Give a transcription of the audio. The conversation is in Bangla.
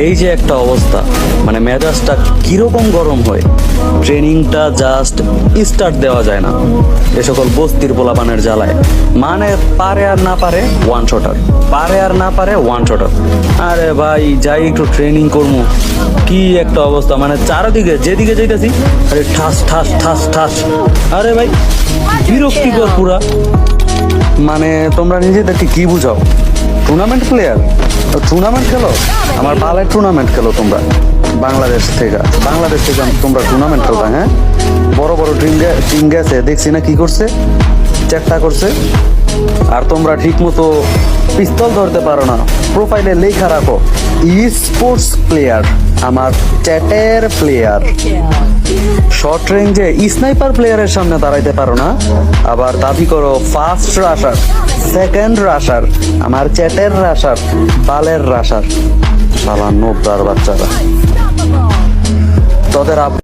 এই যে একটা অবস্থা, মানে মেজাজটা কিরকম গরম হয়, ট্রেনিংটা জাস্ট স্টার্ট দেওয়া যায় না এ সকল বস্তির পোলাপানের জ্বালায়। মানে পারে আর না পারে ওয়ান শটার, পারে আর না পারে ওয়ান শটার। আরে ভাই যাই একটু ট্রেনিং করবো, কি একটা অবস্থা, মানে চারদিকে যেদিকে যাইতেছি আরে ঠাস ঠাস ঠাস ঠাস। আরে ভাই বিরক্তিকর পুরা। মানে তোমরা নিজেদেরকে কি বুঝাও? টুর্নামেন্ট প্লেয়ার, টুর্নামেন্ট খেলো? আমার পালায় টুর্নামেন্ট খেলো তোমরা বাংলাদেশ থেকে তোমরা টুর্নামেন্ট খেলবা? হ্যাঁ, বড় বড় টিম গেছে দেখছি না কি করছে, চেষ্টা করছে। আর তোমরা ঠিক মতো পিস্তল ধরতে পারো না, প্রোফাইলে লেখা রাখো ই স্পোর্টস প্লেয়ার, আমার চ্যাটের প্লেয়ার। শর্ট রেঞ্জে স্নাইপার প্লেয়ারের সামনে দাঁড়াইতে পারো না, আবার দাবি করো ফার্স্ট রাশার, সেকেন্ড রাশার, আমার চ্যাটের রাশার, বালের রাশার। শালা নোবদার বাচ্চারা, তোদের